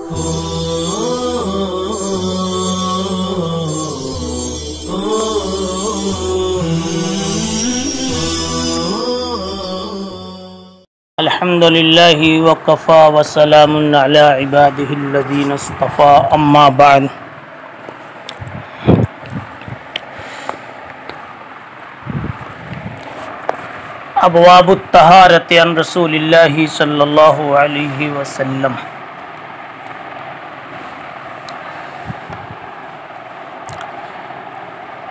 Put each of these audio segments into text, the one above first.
الحمد للہ وکفى وسلام علی عباده الذین اصطفى اما بعد ابواب الطہارۃ عن رسول اللہ صلی اللہ علیہ وسلم۔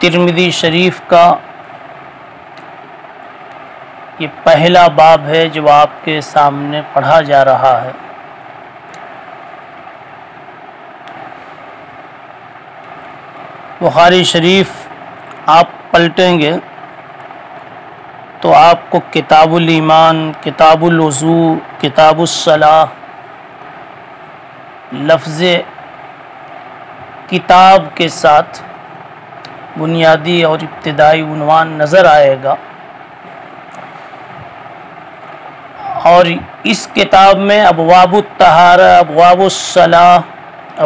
ترمذی شریف کا یہ پہلا باب ہے جو آپ کے سامنے پڑھا جا رہا ہے۔ بخاری شریف آپ پلٹیں گے تو آپ کو کتاب الایمان، کتاب الوضوء، کتاب الصلاۃ، لفظ کتاب کے ساتھ بنیادی اور ابتدائی عنوان نظر آئے گا، اور اس کتاب میں ابواب الطہارہ، ابواب الصلاۃ،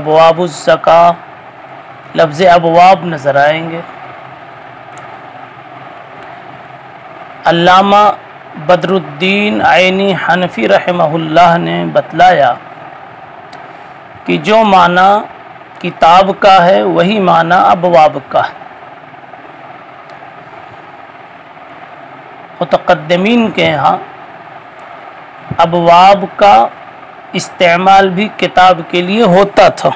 ابواب الزکاۃ، لفظ ابواب نظر آئیں گے۔ علامہ بدر الدین عینی حنفی رحمہ اللہ نے بتلایا کہ جو معنی کتاب کا ہے وہی معنی ابواب کا ہے۔ متقدمین کے ہاں ابواب کا استعمال بھی کتاب کے لیے ہوتا تھا،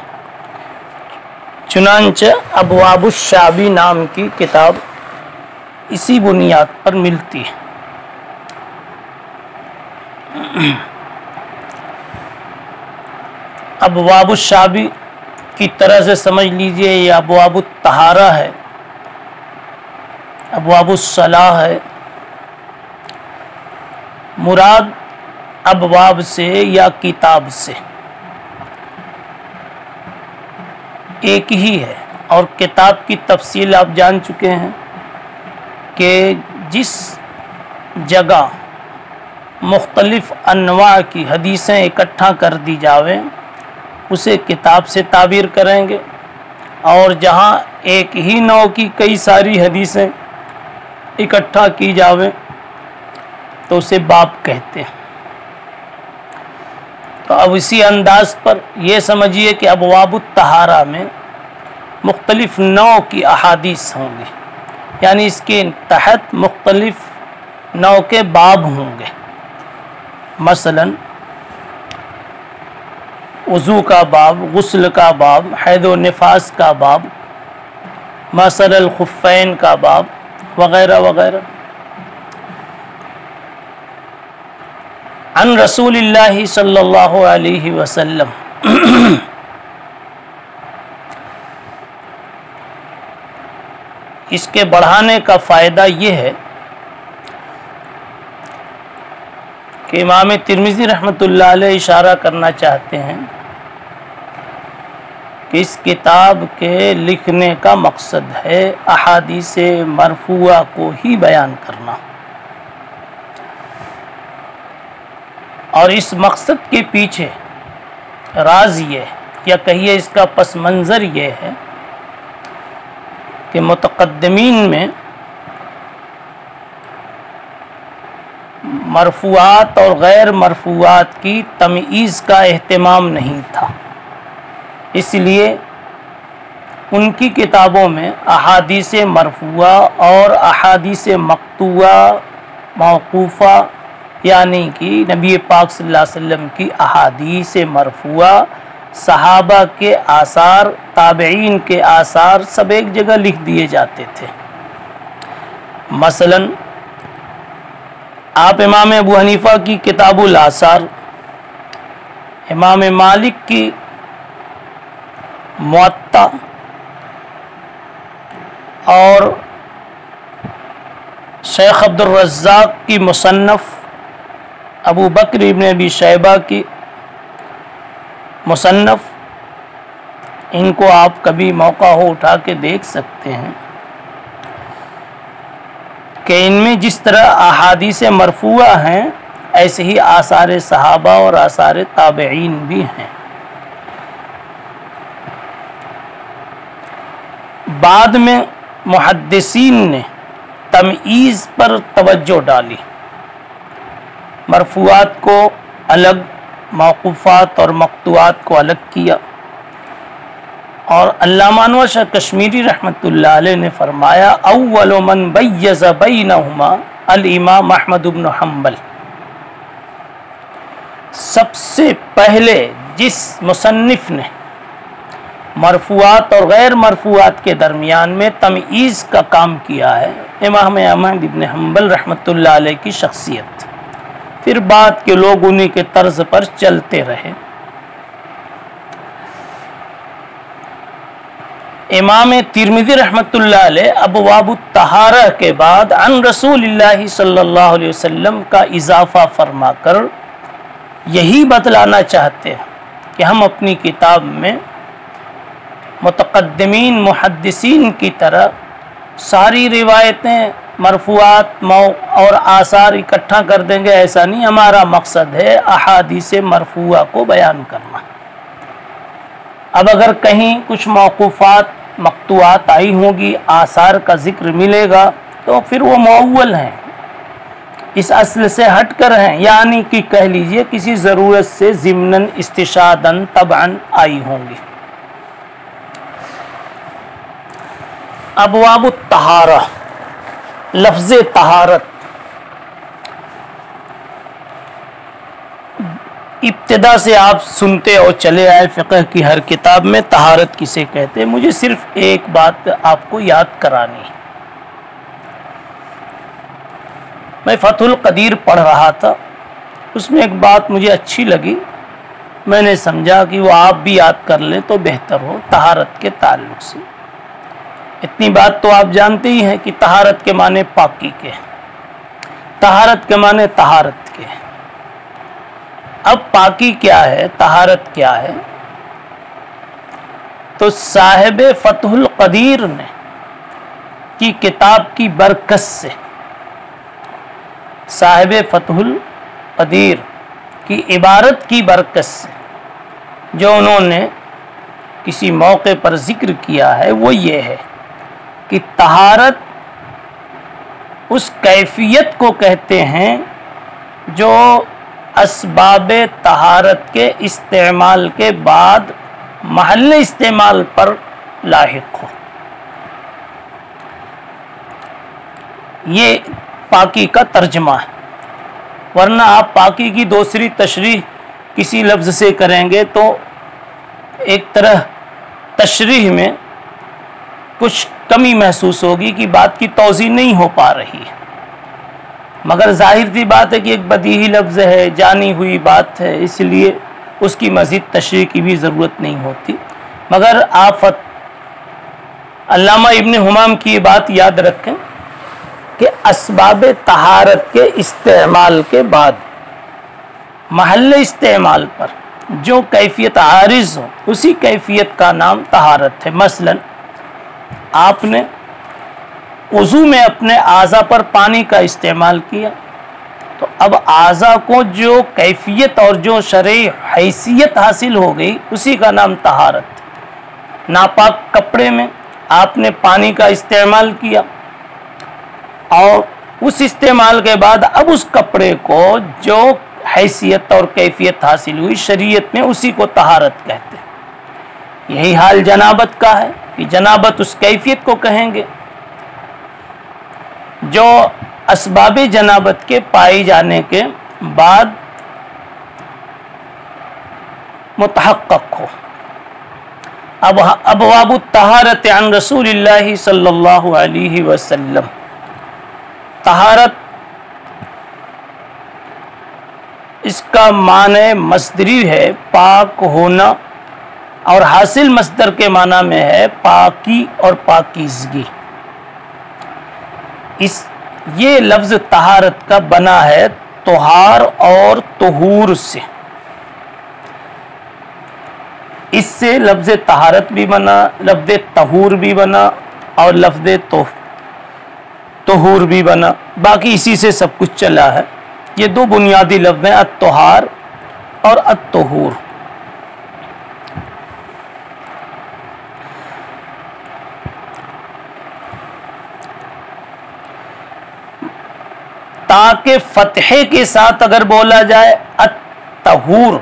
چنانچہ ابواب الشعبی نام کی کتاب اسی بنیاد پر ملتی ہے۔ ابواب الشعبی کی طرح سے سمجھ لیجئے یہ ابواب الطہارہ ہے، ابواب الصلاۃ ہے۔ مراد ابواب سے یا کتاب سے ایک ہی ہے، اور کتاب کی تفصیل آپ جان چکے ہیں کہ جس جگہ مختلف انواع کی حدیثیں اکٹھا کر دی جاویں اسے کتاب سے تعبیر کریں گے، اور جہاں ایک ہی نوع کی کئی ساری حدیثیں اکٹھا کی جاویں تو اسے باب کہتے ہیں۔ تو اب اسی انداز پر یہ سمجھیے کہ ابواب الطہارہ میں مختلف نوع کی احادیث ہوں گی، یعنی اس کے تحت مختلف نوع کے باب ہوں گے۔ مثلا وضو کا باب، غسل کا باب، حید و نفاس کا باب، مسح الخفین کا باب، وغیرہ وغیرہ۔ عن رسول اللہ صلی اللہ علیہ وسلم، اس کے بڑھانے کا فائدہ یہ ہے کہ امام ترمذی رحمۃ اللہ علیہ اشارہ کرنا چاہتے ہیں کہ اس کتاب کے لکھنے کا مقصد ہے احادیث مرفوعہ کو ہی بیان کرنا، اور اس مقصد کے پیچھے راز یہ یا کہیے اس کا پس منظر یہ ہے کہ متقدمین میں مرفوعات اور غیر مرفوعات کی تمییز کا اہتمام نہیں تھا، اس لیے ان کی کتابوں میں احادیث مرفوعہ اور احادیث مقطوعہ موقوفہ، یعنی کہ نبی پاک صلی اللہ علیہ وسلم کی احادیث مرفوعہ، صحابہ کے آثار، تابعین کے آثار سب ایک جگہ لکھ دیے جاتے تھے۔ مثلا آپ امام ابو حنیفہ کی کتاب الآثار، امام مالک کی موطا، اور شیخ عبد الرزاق کی مصنف، ابو بکر ابن ابی شیبہ کی مصنف، ان کو آپ کبھی موقع ہو اٹھا کے دیکھ سکتے ہیں کہ ان میں جس طرح احادیث مرفوعہ ہیں ایسے ہی آثار صحابہ اور آثار تابعین بھی ہیں۔ بعد میں محدثین نے تمییز پر توجہ ڈالی، مرفوعات کو الگ، موقوفات اور مقطوعات کو الگ کیا، اور علامہ انور شاہ کشمیری رحمۃ اللہ علیہ نے فرمایا اول من بیز بینہما الامام احمد بن حنبل، سب سے پہلے جس مصنف نے مرفوعات اور غیر مرفوعات کے درمیان میں تمییز کا کام کیا ہے امام احمد بن حنبل رحمۃ اللہ علیہ کی شخصیت۔ پھر بعد کے لوگ انہی کے طرز پر چلتے رہے۔ امام ترمذی رحمۃ اللہ علیہ ابواب الطہارہ کے بعد عن رسول اللہ صلی اللہ علیہ وسلم کا اضافہ فرما کر یہی بتلانا چاہتے ہیں کہ ہم اپنی کتاب میں متقدمین محدثین کی طرح ساری روایتیں مرفوعات اور آثار اکٹھا کر دیں گے، ایسا نہیں۔ ہمارا مقصد ہے احادیث مرفوعہ کو بیان کرنا۔ اب اگر کہیں کچھ موقوفات مقطوعات آئی ہوں گی، آثار کا ذکر ملے گا، تو پھر وہ معول ہیں، اس اصل سے ہٹ کر ہیں، یعنی کہ کہہ لیجئے کسی ضرورت سے ضمناً استشہاداً طبعاً آئی ہوں گی۔ ابواب الطہارہ، لفظ طہارت ابتدا سے آپ سنتے اور چلے آئے فقہ کی ہر کتاب میں طہارت کسے کہتے ہیں۔ مجھے صرف ایک بات آپ کو یاد کرانی ہے۔ میں فتح القدیر پڑھ رہا تھا، اس میں ایک بات مجھے اچھی لگی، میں نے سمجھا کہ وہ آپ بھی یاد کر لیں تو بہتر ہو طہارت کے تعلق سے۔ اتنی بات تو آپ جانتے ہی ہیں کہ طہارت کے معنی پاکی کے، طہارت کے معنی طہارت کے۔ اب پاکی کیا ہے، طہارت کیا ہے؟ تو صاحب فتح القدیر نے کی کتاب کی برکت سے، صاحب فتح القدیر کی عبارت کی برکت سے جو انہوں نے کسی موقع پر ذکر کیا ہے وہ یہ ہے کہ طہارت اس کیفیت کو کہتے ہیں جو اسباب طہارت کے استعمال کے بعد محل استعمال پر لاحق ہو۔ یہ پاکی کا ترجمہ ہے، ورنہ آپ پاکی کی دوسری تشریح کسی لفظ سے کریں گے تو ایک طرح تشریح میں کچھ کمی محسوس ہوگی کہ بات کی توضیح نہیں ہو پا رہی ہے، مگر ظاہر سی بات ہے کہ ایک بدیہی لفظ ہے، جانی ہوئی بات ہے، اس لیے اس کی مزید تشریح کی بھی ضرورت نہیں ہوتی۔ مگر آپ علامہ ابن حمام کی یہ بات یاد رکھیں کہ اسباب طہارت کے استعمال کے بعد محل استعمال پر جو کیفیت عارض ہو اسی کیفیت کا نام طہارت ہے۔ مثلا آپ نے وضو میں اپنے اعضاء پر پانی کا استعمال کیا، تو اب اعضاء کو جو کیفیت اور جو شرعی حیثیت حاصل ہو گئی اسی کا نام طہارت۔ ناپاک کپڑے میں آپ نے پانی کا استعمال کیا اور اس استعمال کے بعد اب اس کپڑے کو جو حیثیت اور کیفیت حاصل ہوئی شریعت میں اسی کو طہارت کہتے ہیں۔ یہی حال جنابت کا ہے کہ جنابت اس کیفیت کو کہیں گے جو اسباب جنابت کے پائے جانے کے بعد متحقق ہو۔ اب ابواب الطہارت عن رسول اللہ صلی اللہ علیہ وسلم، طہارت اس کا معنی مصدری ہے پاک ہونا، اور حاصل مصدر کے معنی میں ہے پاکی اور پاکیزگی۔ یہ لفظ طہارت کا بنا ہے طہار اور طہور سے، اس سے لفظ طہارت بھی بنا، لفظ طہور بھی بنا اور لفظ طہور بھی بنا، باقی اسی سے سب کچھ چلا ہے۔ یہ دو بنیادی لفظ ہیں، الطہار اور الطہور۔ تاکہ فتحے کے ساتھ اگر بولا جائے الطہور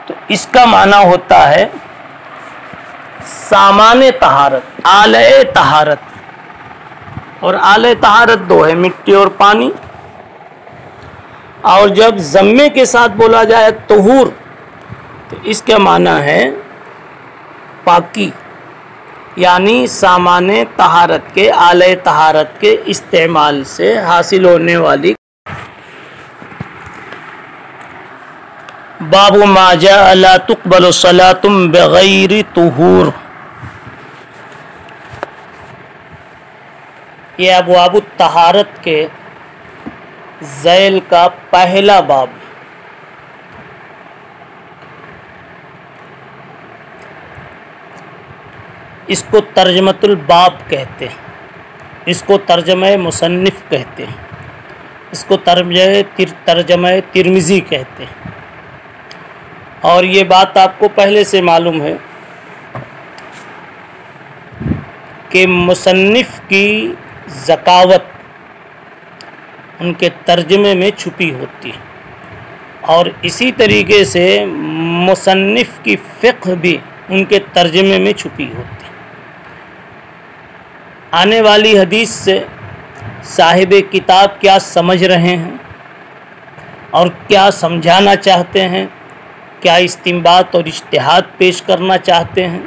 تو اس کا معنی ہوتا ہے سامان طہارت، آلہ طہارت، اور آلہ طہارت دو ہے، مٹی اور پانی۔ اور جب ضمے کے ساتھ بولا جائے طہور تو اس کا معنی ہے پاکی، یعنی سامان طہارت کے، آلہ طہارت کے استعمال سے حاصل ہونے والی۔ باب ما جاء لا تقبل صلاة بغیر طہور، یہ ابواب الطہارت کے ذیل کا پہلا باب۔ اس کو ترجمۃ الباب کہتے ہیں، اس کو ترجمہ مصنف کہتے ہیں، اس کو ترجمہ ترمذی کہتے ہیں۔ اور یہ بات آپ کو پہلے سے معلوم ہے کہ مصنف کی ذکاوت ان کے ترجمے میں چھپی ہوتی ہے، اور اسی طریقے سے مصنف کی فقہ بھی ان کے ترجمے میں چھپی ہوتی ہے۔ آنے والی حدیث سے صاحب کتاب کیا سمجھ رہے ہیں اور کیا سمجھانا چاہتے ہیں، کیا استنباط اور اجتہاد پیش کرنا چاہتے ہیں،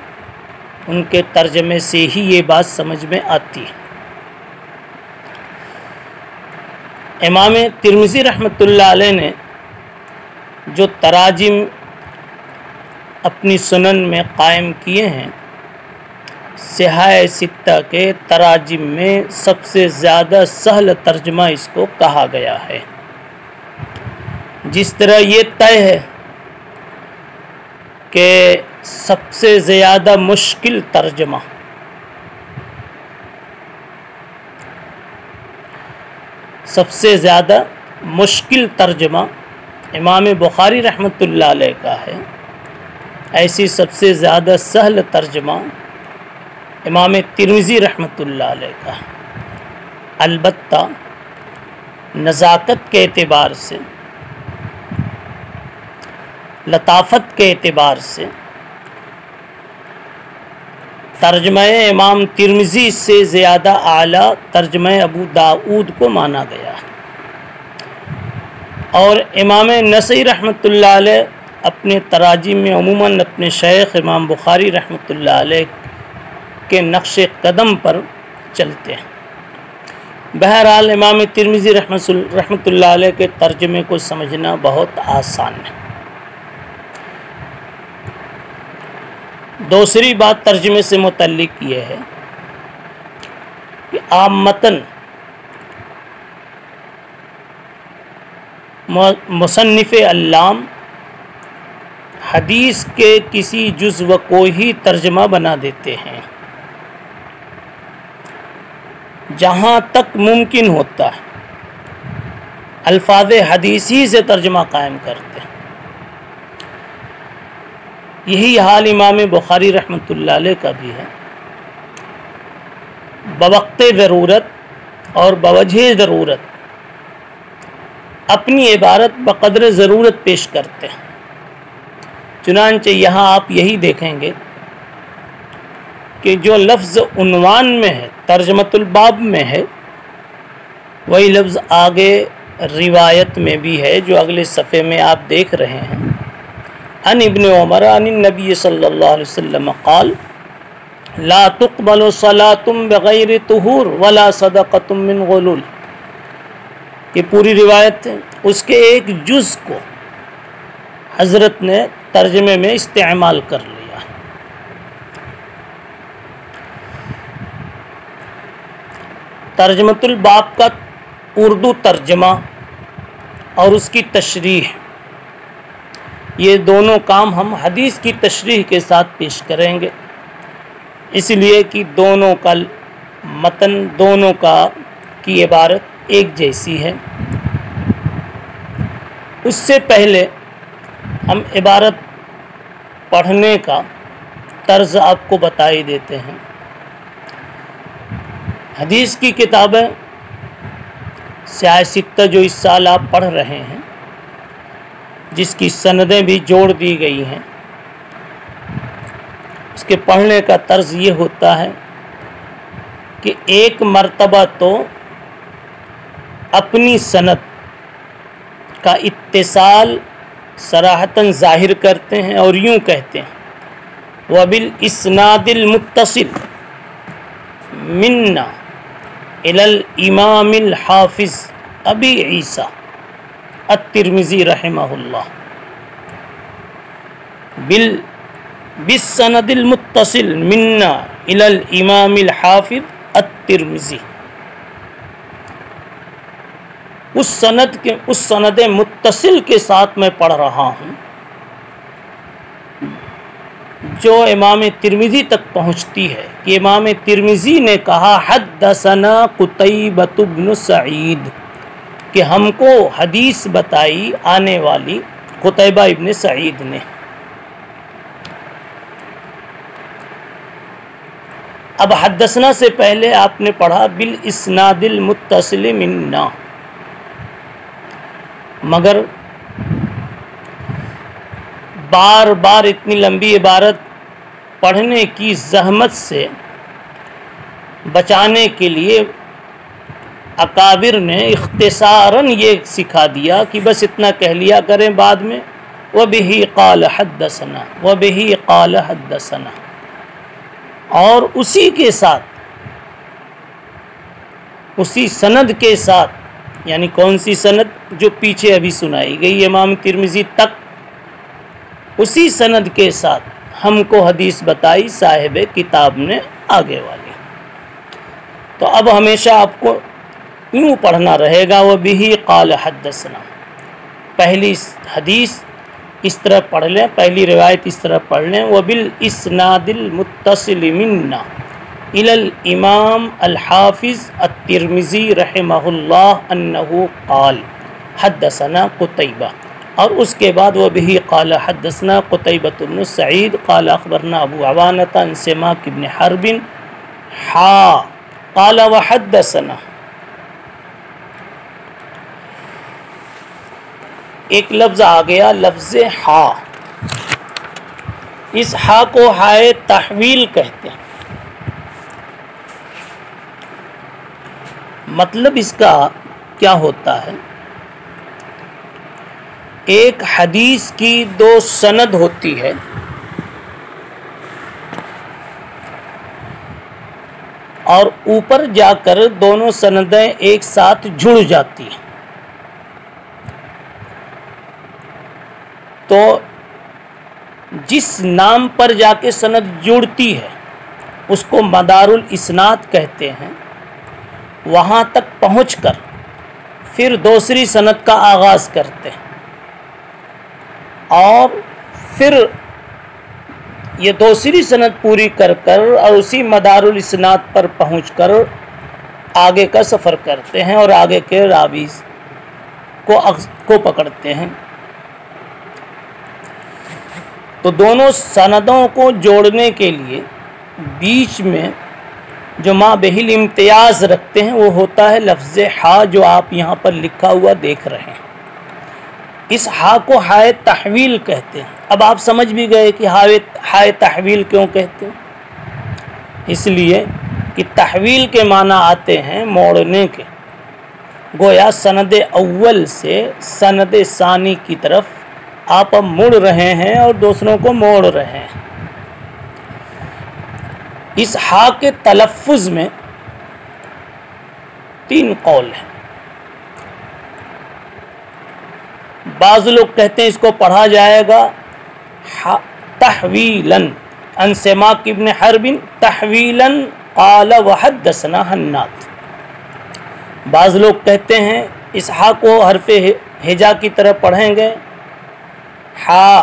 ان کے ترجمے سے ہی یہ بات سمجھ میں آتی ہے۔ امام ترمذی رحمۃ اللہ علیہ نے جو تراجم اپنی سنن میں قائم کیے ہیں، صحاح ستہ کے تراجم میں سب سے زیادہ سہل ترجمہ اس کو کہا گیا ہے۔ جس طرح یہ طے ہے کہ سب سے زیادہ مشکل ترجمہ امام بخاری رحمۃ اللہ علیہ کا ہے، ایسی سب سے زیادہ سہل ترجمہ امام ترمذی رحمۃ اللہ علیہ کا ہے۔ البتہ نزاکت کے اعتبار سے، لطافت کے اعتبار سے ترجمہ امام ترمذی سے زیادہ اعلیٰ ترجمہ ابو داؤد کو مانا گیا ہے۔ اور امام نسائی رحمۃ اللہ علیہ اپنے تراجم میں عموماً اپنے شیخ امام بخاری رحمۃ اللہ علیہ کے نقش قدم پر چلتے ہیں۔ بہرحال امام ترمذی رحمۃ اللہ علیہ کے ترجمے کو سمجھنا بہت آسان ہے۔ دوسری بات ترجمے سے متعلق یہ ہے کہ عامةً مصنف علام حدیث کے کسی جزو کو ہی ترجمہ بنا دیتے ہیں جہاں تک ممکن ہوتا ہے، الفاظ حدیثی سے ترجمہ قائم کرتے ہیں۔ یہی حال امام بخاری رحمۃ اللہ علیہ کا بھی ہے، بوقت ضرورت اور بوجہ ضرورت اپنی عبارت بقدر ضرورت پیش کرتے ہیں۔ چنانچہ یہاں آپ یہی دیکھیں گے کہ جو لفظ عنوان میں ہے، ترجمۃ الباب میں ہے، وہی لفظ آگے روایت میں بھی ہے جو اگلے صفحے میں آپ دیکھ رہے ہیں۔ عن ابن عمر عن النبی صلی اللہ علیہ وسلم قال لا تقبل صلاة بغیر طہور ولا صدقة من غلول۔ یہ پوری روایت ہے، اس کے ایک جز کو حضرت نے ترجمے میں استعمال کر لیا۔ ترجمۃ الباب کا اردو ترجمہ اور اس کی تشریح، یہ دونوں کام ہم حدیث کی تشریح کے ساتھ پیش کریں گے، اس لیے کہ دونوں کا متن، دونوں کی عبارت ایک جیسی ہے۔ اس سے پہلے ہم عبارت پڑھنے کا طرز آپ کو بتا ہی دیتے ہیں۔ حدیث کی کتابیں سیاہ ستہ جو اس سال آپ پڑھ رہے ہیں، جس کی سندیں بھی جوڑ دی گئی ہیں، اس کے پڑھنے کا طرز یہ ہوتا ہے کہ ایک مرتبہ تو اپنی سند کا اتصال صراحتاً ظاہر کرتے ہیں اور یوں کہتے ہیں وَبِالْإِسْنَادِ الْمُتَّصِلِ مِنَّا إِلَى الْإِمَامِ الْحَافِظِ أَبِي عِيسَىٰ الترمذی رحمہ اللہ بالسند المتصل منا الى الامام الحافظ الترمذی، اس سند متصل کے ساتھ میں پڑھ رہا ہوں جو امام ترمذی تک پہنچتی ہے کہ امام ترمذی نے کہا حدثنا قتیبۃ بن سعید، کہ ہم کو حدیث بتائی آنے والی قتیبہ ابن سعید نے۔ اب حدثنا سے پہلے آپ نے پڑھا بالاسناد المتصل منا، مگر بار بار اتنی لمبی عبارت پڑھنے کی زحمت سے بچانے کے لیے اکابر نے اختصاراً یہ سکھا دیا کہ بس اتنا کہہ لیا کریں بعد میں وَبِهِ قَالَ حَدَّثَنَا وَبِهِ قَالَ حَدَّثَنَا، اور اسی کے ساتھ، اسی سند کے ساتھ، یعنی کون سی سند؟ جو پیچھے ابھی سنائی گئی امام ترمذی تک، اسی سند کے ساتھ ہم کو حدیث بتائی صاحب کتاب نے آگے والی۔ تو اب ہمیشہ آپ کو یوں پڑھنا رہے گا وَبِهِ قَالَ حَدَّثَنَا، پہلی حدیث اس طرح پڑھ لیں، پہلی روایت اس طرح پڑھ لیں وَبِالْإِسْنَادِ الْمُتَّصِلِ مِنَّا إِلَى الْإِمَامِ الْحَافِظِ التِّرْمِذِي رحمہ اللہ أَنَّهُ قال حدثنا قتیبہ، اور اس کے بعد وَبِهِ قَالَ حدثنا قتیبۃ بن سعید قال اخبرنا ابو عوانۃ عن سماک بن حرب قال وحدثنا۔ ایک لفظ آ گیا، لفظ ہا، اس ہا کو ہائے تحویل کہتے ہیں۔ مطلب اس کا کیا ہوتا ہے؟ ایک حدیث کی دو سند ہوتی ہے، اور اوپر جا کر دونوں سندیں ایک ساتھ جڑ جاتی ہیں، تو جس نام پر جا کے سند جڑتی ہے اس کو مدار الاسناد کہتے ہیں۔ وہاں تک پہنچ کر پھر دوسری سند کا آغاز کرتے ہیں، اور پھر یہ دوسری سند پوری کر کر اور اسی مدار الاسناد پر پہنچ کر آگے کا سفر کرتے ہیں اور آگے کے راوی کو پکڑتے ہیں۔ تو دونوں سندوں کو جوڑنے کے لیے بیچ میں جو ما بہل امتیاز رکھتے ہیں وہ ہوتا ہے لفظ ہا، جو آپ یہاں پر لکھا ہوا دیکھ رہے ہیں۔ اس ہا کو ہائے تحویل کہتے ہیں۔ اب آپ سمجھ بھی گئے کہ ہائے تحویل کیوں کہتے ہیں؟ اس لیے کہ تحویل کے معنی آتے ہیں موڑنے کے، گویا سند اول سے سند ثانی کی طرف آپ اب مڑ رہے ہیں اور دوسروں کو موڑ رہے ہیں۔ اس ہا کے تلفظ میں تین قول ہیں۔ بعض لوگ کہتے ہیں اس کو پڑھا جائے گا تحویلاً عن سماک ابن حرب تحویلاً قال وحدثنا حناد۔ بعض لوگ کہتے ہیں اس ہا کو حرف ہجا کی طرح پڑھیں گے، ہا،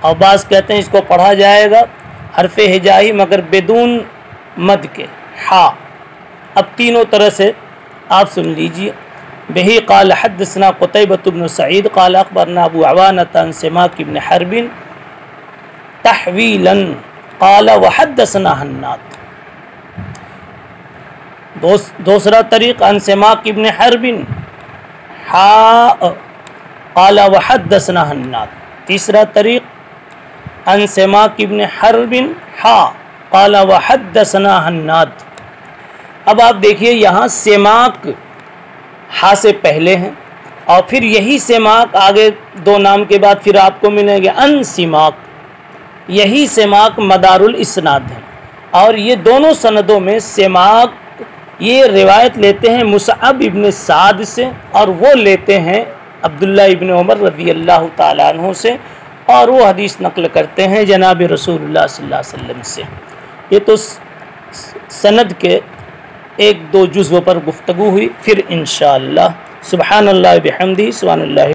اور بعض کہتے ہیں اس کو پڑھا جائے گا حرف ہجائی مگر بدون مد کے، ہا۔ اب تینوں طرح سے آپ سن لیجئے۔ بہی قال حدثنا قتیبۃ بن سعید قال اخبرنا ابو عوانۃ عن سماک بن حرب تحویلاً قال وحدثنا حناد۔ دوسرا طریق عن سماک ابن حرب قال وحدثنا حناد. تیسرا طریق عن سماک ابن حرب قال وحدثنا حناد. اب آپ دیکھیے یہاں سماک ہا سے پہلے ہیں اور پھر یہی سماک آگے دو نام کے بعد پھر آپ کو ملیں گے ان سماک. یہی سماک مدار الاسناد ہے اور یہ دونوں سندوں میں سماک یہ روایت لیتے ہیں مصعب ابن سعد سے اور وہ لیتے ہیں عبداللہ ابن عمر رضی اللہ تعالیٰ عنہ سے اور وہ حدیث نقل کرتے ہیں جناب رسول اللہ صلی اللہ علیہ وسلم سے. یہ تو سند کے ایک دو جزو پر گفتگو ہوئی. پھر انشاءاللہ سبحان اللہ بحمدہ سبحان اللہ